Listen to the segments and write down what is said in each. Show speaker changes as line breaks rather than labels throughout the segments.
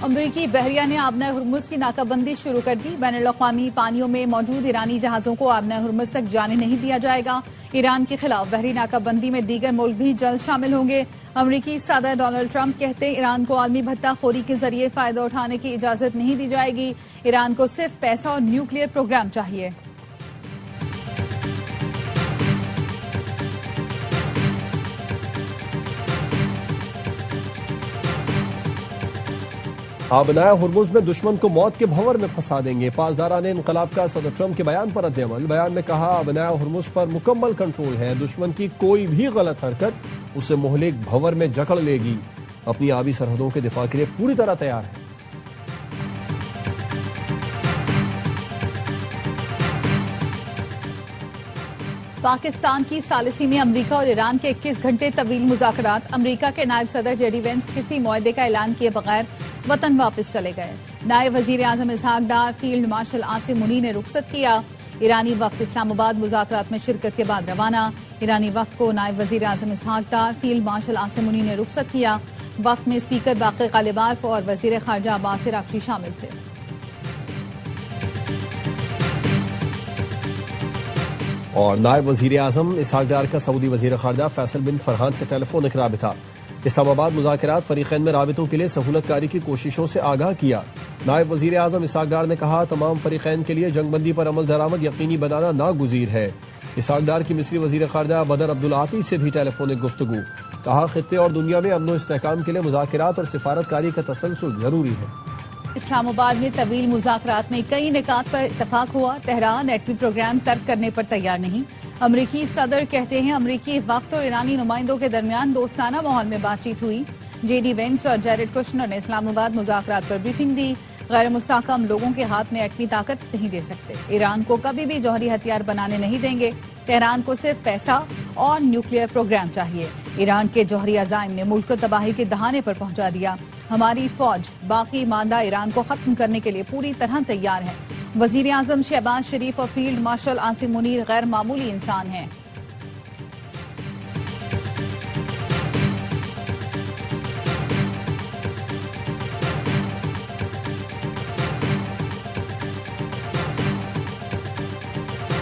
امریکی بحریہ نے آبنۂ ہرمز کی ناکہ بندی شروع کر دی۔ بین الاقوامی پانیوں میں موجود ایرانی جہازوں کو آبنۂ ہرمز تک جانے نہیں دیا جائے گا۔ ایران کے خلاف بحری ناکہ بندی میں دیگر ملک بھی جلد شامل ہوں گے۔ امریکی صدر ڈونلڈ ٹرمپ کہتے ہیں ایران کو عالمی بھتہ خوری کے ذریعے فائدہ اٹھانے کی اجازت نہیں دی جائے گی۔ ایران کو صرف پیسہ اور نیوکلیئر پروگرام چاہیے۔
آبنائے ہرمز میں دشمن کو موت کے بھنور میں پھنسا دیں گے۔ پاسداران انقلاب کا صدر ٹرمپ کے بیان پر رد عمل۔ بیان میں کہا آبنائے ہرمز پر مکمل کنٹرول ہے، دشمن کی کوئی بھی غلط حرکت اسے مہلک بھنور میں جکڑ لے گی، اپنی آبی سرحدوں کے دفاع کے لیے پوری طرح تیار ہے۔
پاکستان کی ثالثی میں امریکہ اور ایران کے 21 گھنٹے طویل مذاکرات۔ امریکہ کے نائب صدر جے ڈی وینس کسی معاہدے کا اعلان کیے بغیر وطن واپس چلے گئے۔ نائب وزیر اعظم اسحاق ڈار فیلڈ مارشل عاصم منی نے رخصت کیا۔ ایرانی وفد اسلام آباد مذاکرات میں شرکت کے بعد روانہ۔ ایرانی وفد کو نائب وزیر اعظم اسحاق ڈار فیلڈ مارشل عاصم منی نے رخصت کیا۔ وفد میں اسپیکر باقر غالباف اور وزیر خارجہ عباس عراقچی شامل تھے۔
اور نائب وزیر اعظم اسحاق ڈار کا سعودی وزیر خارجہ فیصل بن فرحان سے ٹیلی فونک رابطہ۔ اسلام آباد مذاکرات فریقین میں رابطوں کے لیے سہولت کاری کی کوششوں سے آگاہ کیا۔ نائب وزیر اعظم اسحاق ڈار نے کہا تمام فریقین کے لیے جنگ بندی پر عمل درآمد یقینی بنانا ناگزیر ہے۔ اسحاق ڈار کی مصری وزیر خارجہ بدر عبدالعاطی سے بھی ٹیلی فونک گفتگو۔ کہا خطے اور دنیا میں امن و استحکام کے لیے مذاکرات اور سفارت کاری کا تسلسل ضروری ہے۔
اسلام آباد میں طویل مذاکرات میں کئی نکات پر اتفاق ہوا۔ تہران ایٹمی پروگرام ترک کرنے پر تیار نہیں۔ امریکی صدر کہتے ہیں امریکی وفد اور ایرانی نمائندوں کے درمیان دوستانہ ماحول میں بات چیت ہوئی۔ جے ڈی وینس اور جیرڈ کشنر نے اسلام آباد مذاکرات پر بریفنگ دی۔ غیر مستحکم لوگوں کے ہاتھ میں ایٹمی طاقت نہیں دے سکتے۔ ایران کو کبھی بھی جوہری ہتھیار بنانے نہیں دیں گے۔ تہران کو صرف پیسہ اور نیوکلیئر پروگرام چاہیے۔ ایران کے جوہری عزائم نے ملک کو تباہی کے دہانے پر پہنچا دیا۔ ہماری فوج باقی ماندہ ایران کو ختم کرنے کے لیے پوری طرح تیار ہے۔ وزیر اعظم شہباز شریف اور فیلڈ مارشل عاصم منیر غیر معمولی انسان ہیں۔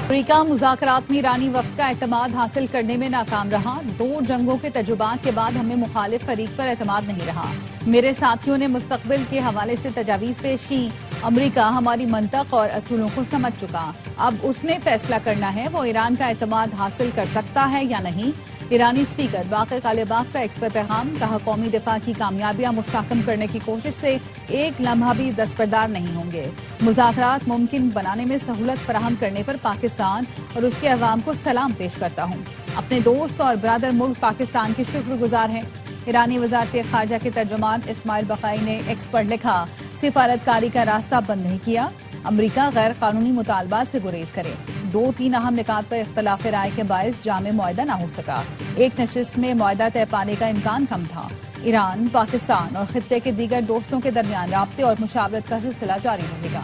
امریکہ مذاکرات میں ایرانی وفد کا اعتماد حاصل کرنے میں ناکام رہا۔ 2 جنگوں کے تجربات کے بعد ہمیں مخالف فریق پر اعتماد نہیں رہا۔ میرے ساتھیوں نے مستقبل کے حوالے سے تجاویز پیش کی۔ امریکہ ہماری منطق اور اصولوں کو سمجھ چکا۔ اب اس نے فیصلہ کرنا ہے وہ ایران کا اعتماد حاصل کر سکتا ہے یا نہیں۔ ایرانی اسپیکر باقر غالباف کا ایکس پر پیغام۔ کہا قومی دفاع کی کامیابیاں مستحکم کرنے کی کوشش سے ایک لمحہ بھی دستبردار نہیں ہوں گے۔ مذاکرات ممکن بنانے میں سہولت فراہم کرنے پر پاکستان اور اس کے عوام کو سلام پیش کرتا ہوں۔ اپنے دوست اور برادر ملک پاکستان کے شکر گزار ہیں۔ ایرانی وزارت خارجہ کے ترجمان اسماعیل بقائی نے ایکس پر لکھا سفارت کاری کا راستہ بند نہیں کیا۔ امریکہ غیر قانونی مطالبات سے گریز کرے۔ 2-3 اہم نکات پر اختلاف رائے کے باعث جامع معاہدہ نہ ہو سکا۔ ایک نشست میں معاہدہ طے پانے کا امکان کم تھا۔ ایران، پاکستان اور خطے کے دیگر دوستوں کے درمیان رابطے اور مشاورت کا سلسلہ جاری رہے گا۔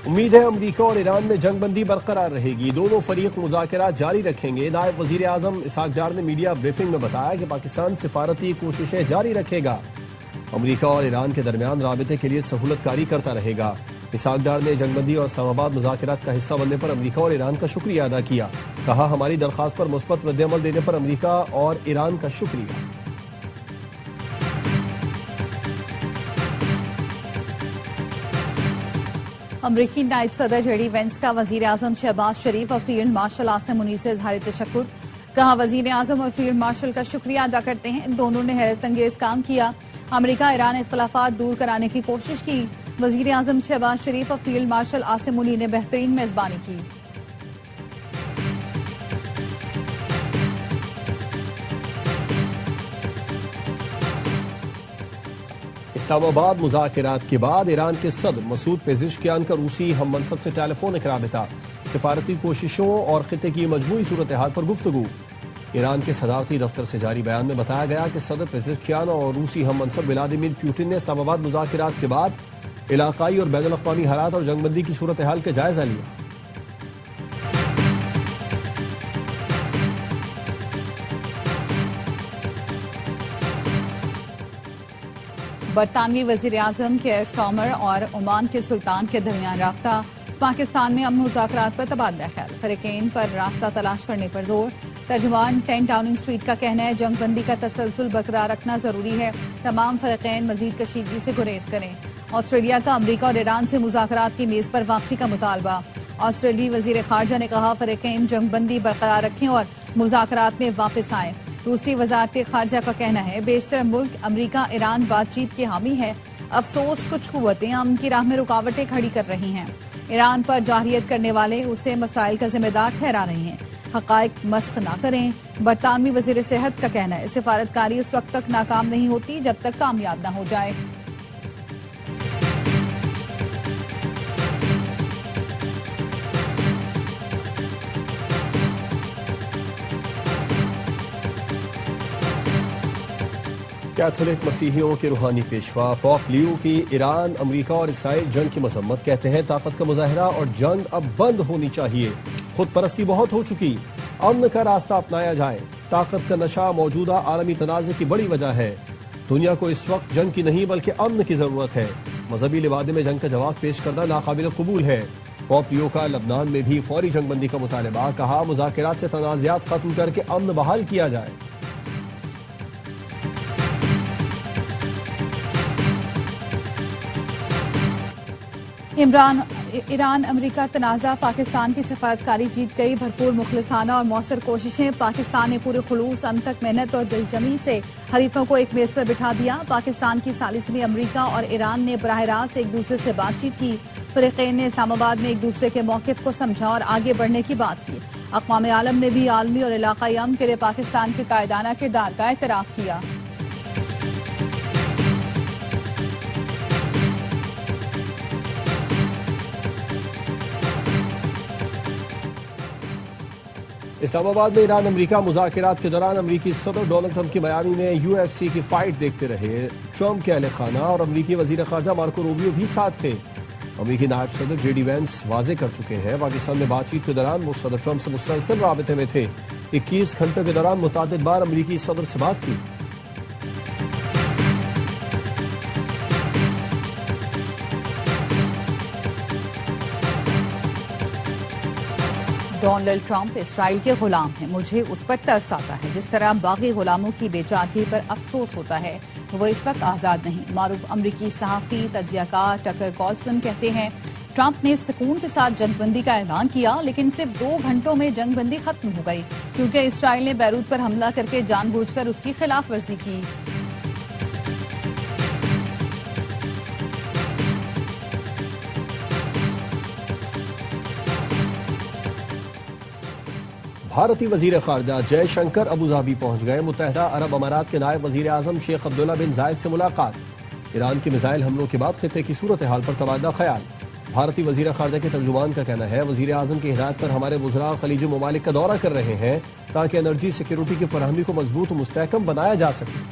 امید ہے امریکہ اور ایران میں جنگ بندی برقرار رہے گی۔ دونوں فریق مذاکرات جاری رکھیں گے۔ نائب وزیر اعظم اسحاق ڈار نے میڈیا بریفنگ میں بتایا کہ پاکستان سفارتی کوششیں جاری رکھے گا۔ امریکہ اور ایران کے درمیان رابطے کے لیے سہولت کاری کرتا رہے گا۔ اسحاق ڈار نے جنگ بندی اور اسلام آباد مذاکرات کا حصہ بننے پر امریکہ اور ایران کا شکریہ ادا کیا۔ کہا ہماری درخواست پر مثبت رد عمل دینے پر امریکہ اور ایران کا شکریہ۔
امریکی نائب صدر جے ڈی وینس کا وزیر اعظم شہباز شریف اور فیلڈ مارشل عاصم منی سے اظہار تشکر۔ کہا وزیر اعظم اور فیلڈ مارشل کا شکریہ ادا کرتے ہیں، دونوں نے حیرت انگیز کام کیا۔ امریکہ ایران اختلافات دور کرانے کی کوشش کی۔ وزیر اعظم شہباز شریف اور فیلڈ مارشل عاصم منی نے بہترین میزبانی کی۔
اسلام آباد مذاکرات کے بعد ایران کے صدر مسعود پزشکیان کا روسی ہم منصب سے ٹیلی فونک رابطہ۔ سفارتی کوششوں اور خطے کی مجموعی صورتحال پر گفتگو۔ ایران کے صدارتی دفتر سے جاری بیان میں بتایا گیا کہ صدر پزشکیان اور روسی ہم منصب ولادیمیر پیوٹن نے اسلام آباد مذاکرات کے بعد علاقائی اور بین الاقوامی حالات اور جنگ بندی کی صورتحال کا جائزہ لیا۔
برطانوی وزیر اعظم کیئر سٹارمر اور عمان کے سلطان کے درمیان رابطہ، پاکستان میں امن مذاکرات پر تبادلہ خیال، فریقین پر راستہ تلاش کرنے پر زور۔ ترجمان 10 ڈاؤننگ اسٹریٹ کا کہنا ہے جنگ بندی کا تسلسل برقرار رکھنا ضروری ہے، تمام فریقین مزید کشیدگی سے گریز کریں۔ آسٹریلیا کا امریکہ اور ایران سے مذاکرات کی میز پر واپسی کا مطالبہ، آسٹریلوی وزیر خارجہ نے کہا فریقین جنگ بندی برقرار رکھیں اور مذاکرات میں واپس آئیں۔ روسی وزارت خارجہ کا کہنا ہے بیشتر ملک امریکہ ایران بات چیت کے حامی ہے، افسوس کچھ قوتیں امن کی راہ میں رکاوٹیں کھڑی کر رہی ہیں، ایران پر جارحیت کرنے والے اسے مسائل کا ذمہ دار ٹھہرا رہے ہیں، حقائق مسخ نہ کریں۔ برطانوی وزیر صحت کا کہنا ہے سفارتکاری اس وقت تک ناکام نہیں ہوتی جب تک کامیاب نہ ہو جائے۔
کیتھولک مسیحیوں کے روحانی پیشوا پوپ لیو کی ایران، امریکہ اور اسرائیل جنگ کی مذمت، کہتے ہیں طاقت کا مظاہرہ اور جنگ اب بند ہونی چاہیے، خود پرستی بہت ہو چکی، امن کا راستہ اپنایا جائے، طاقت کا نشہ موجودہ عالمی تنازع کی بڑی وجہ ہے، دنیا کو اس وقت جنگ کی نہیں بلکہ امن کی ضرورت ہے، مذہبی لبادے میں جنگ کا جواز پیش کرنا ناقابل قبول ہے۔ پوپ لیو کا لبنان میں بھی فوری جنگ بندی کا مطالبہ، کہا مذاکرات سے تنازعات ختم کر کے امن بحال کیا جائے۔
ایران امریکہ تنازع، پاکستان کی سفارتکاری جیت گئی، بھرپور مخلصانہ اور مؤثر کوششیں، پاکستان نے پورے خلوص، انتھک محنت اور دلجمی سے حریفوں کو ایک میز پر بٹھا دیا، پاکستان کی ثالث میں امریکہ اور ایران نے براہ راست ایک دوسرے سے بات چیت کی، فریقین نے اسلام آباد میں ایک دوسرے کے موقف کو سمجھا اور آگے بڑھنے کی بات کی، اقوام عالم نے بھی عالمی اور علاقائی امن کے لیے پاکستان کے قائدانہ کردار کا اعتراف کیا۔
اسلام آباد میں ایران امریکہ مذاکرات کے دوران امریکی صدر ڈونلڈ ٹرمپ کی میامی میں UFC کی فائٹ دیکھتے رہے، ٹرمپ کے اہل خانہ اور امریکی وزیر خارجہ مارکو روبیو بھی ساتھ تھے۔ امریکی نائب صدر JD وینس واضح کر چکے ہیں پاکستان میں بات چیت کے دوران وہ صدر ٹرمپ سے مسلسل رابطے میں تھے، 21 گھنٹوں کے دوران متعدد بار امریکی صدر سے بات کی۔
ڈونلڈ ٹرمپ اسرائیل کے غلام ہیں، مجھے اس پر ترس آتا ہے، جس طرح باغی غلاموں کی بے چارگی پر افسوس ہوتا ہے، وہ اس وقت آزاد نہیں۔ معروف امریکی صحافی تجزیہ کار ٹکر کارلسن کہتے ہیں ٹرمپ نے سکون کے ساتھ جنگ بندی کا اعلان کیا، لیکن صرف 2 گھنٹوں میں جنگ بندی ختم ہو گئی، کیونکہ اسرائیل نے بیروت پر حملہ کر کے جان بوجھ کر اس کی خلاف ورزی کی۔
بھارتی وزیر خارجہ جے شنکر ابوظہبی پہنچ گئے، متحدہ عرب امارات کے نائب وزیر اعظم شیخ عبداللہ بن زائد سے ملاقات، ایران کے میزائل حملوں کے بعد خطے کی صورتحال پر تبادلہ خیال۔ بھارتی وزیر خارجہ کے ترجمان کا کہنا ہے وزیر اعظم کی ہدایت پر ہمارے وزراء خلیجی ممالک کا دورہ کر رہے ہیں تاکہ انرجی سیکیورٹی کی فراہمی کو مضبوط و مستحکم بنایا جا سکے۔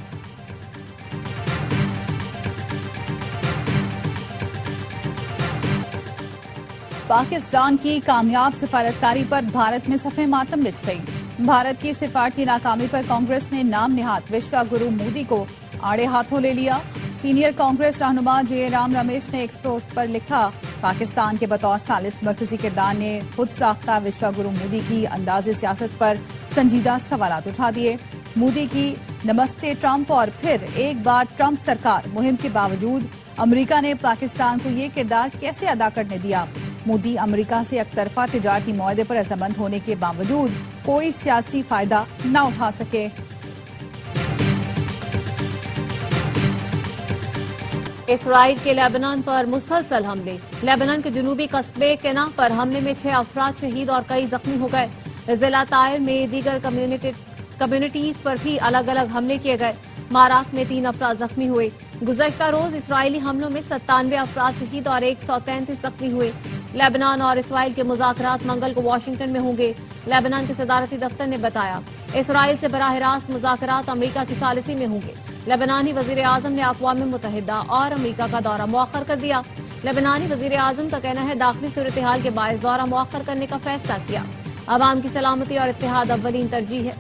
پاکستان کی کامیاب سفارتکاری پر بھارت میں صفحہ ماتم بچھ گئی، بھارت کی سفارتی ناکامی پر کانگریس نے نام نہاد وشوا گرو مودی کو آڑے ہاتھوں لے لیا۔ سینئر کانگریس رہنما جے رام رمیش نے ایکس پوسٹ پر لکھا پاکستان کے بطور ثالث مرکزی کردار نے خود ساختہ وشوا گرو مودی کی انداز سیاست پر سنجیدہ سوالات اٹھا دیے۔ مودی کی نمستے ٹرمپ اور پھر ایک بار ٹرمپ سرکار مہم کے باوجود امریکہ نے پاکستان کو یہ کردار کیسے ادا کرنے دیا؟ مودی امریکہ سے یک طرفہ تجارتی معاہدے پر رضامند ہونے کے باوجود کوئی سیاسی فائدہ نہ اٹھا سکے۔
اسرائیل کے لیبنان پر مسلسل حملے، لیبنان کے جنوبی قصبے کینا پر حملے میں 6 افراد شہید اور کئی زخمی ہو گئے۔ ضلع طائر میں دیگر کمیونٹیز پر بھی الگ الگ حملے کیے گئے، ماراک میں 3 افراد زخمی ہوئے۔ گزشتہ روز اسرائیلی حملوں میں 97 افراد شہید اور 133 زخمی ہوئے۔ لیبنان اور اسرائیل کے مذاکرات منگل کو واشنگٹن میں ہوں گے، لیبنان کے صدارتی دفتر نے بتایا۔ اسرائیل سے براہ راست مذاکرات امریکہ کی ثالثی میں ہوں گے۔ لبنانی وزیر اعظم نے اقوام متحدہ اور امریکہ کا دورہ مؤخر کر دیا۔ لبنانی وزیر اعظم کا کہنا ہے داخلی صورتحال کے باعث دورہ مؤخر کرنے کا فیصلہ کیا۔ عوام کی سلامتی اور اتحاد اولین ترجیح ہے۔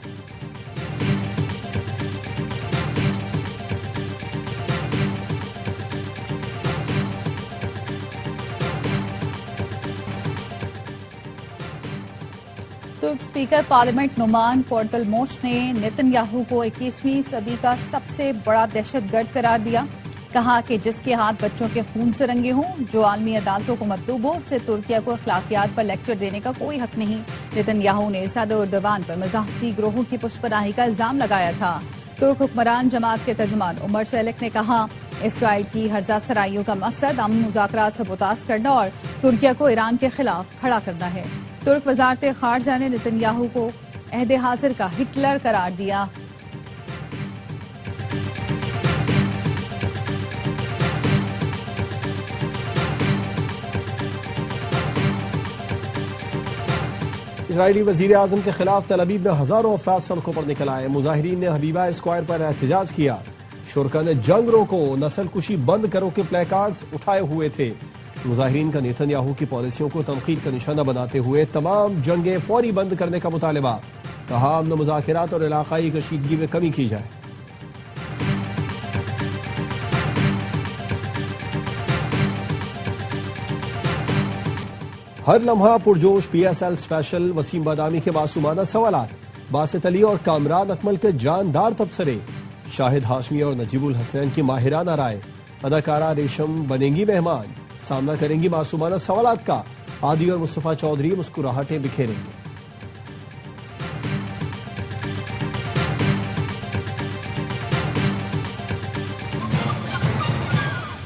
ترک اسپیکر پارلیمنٹ نومان کورٹلموش نے نیتن یاہو کو 21ویں صدی کا سب سے بڑا دہشت گرد قرار دیا۔ کہا کہ جس کے ہاتھ بچوں کے خون سے رنگے ہوں، جو عالمی عدالتوں کو مطلوب ہو، اسے ترکیہ کو اخلاقیات پر لیکچر دینے کا کوئی حق نہیں۔ نیتن یاہو نے صدر اردوان پر مزاحمتی گروہوں کی پشت پناہی کا الزام لگایا تھا۔ ترک حکمران جماعت کے ترجمان عمر سیلک نے کہا اسرائیل کی ہرزہ سرائیوں کا مقصد امن مذاکرات سے بوتاس کرنا اور ترکیہ کو ایران کے خلاف کھڑا کرنا ہے۔ ترک وزارت خارجہ نے نیتن یاہو کو عہد حاضر کا ہٹلر قرار دیا۔
اسرائیلی وزیر اعظم کے خلاف تل ابیب میں ہزاروں افراد سڑکوں پر نکل آئے۔ مظاہرین نے حبیبہ اسکوائر پر احتجاج کیا۔ شرکا نے جنگ روکو، نسل کشی بند کرو کے پلے کارڈز اٹھائے ہوئے تھے۔ مظاہرین کا نیتن یاہو کی پالیسیوں کو تنقید کا نشانہ بناتے ہوئے تمام جنگیں فوری بند کرنے کا مطالبہ۔ کہا امن مذاکرات اور علاقائی کشیدگی میں کمی کی جائے۔ ہر لمحہ پرجوش P S L special Wasim Badami کے معصومانہ سوالات، باسط علی اور کامران اکمل کے جاندار تبصرے، شاہد ہاشمی اور نجیب الحسنین کی ماہرانہ رائے، اداکارہ ریشم بنیں گی مہمان، سامنا کریں گی معصومانہ سوالات کا، عادی اور مصطفیٰ چودھری مسکراہٹیں بکھیریں گے۔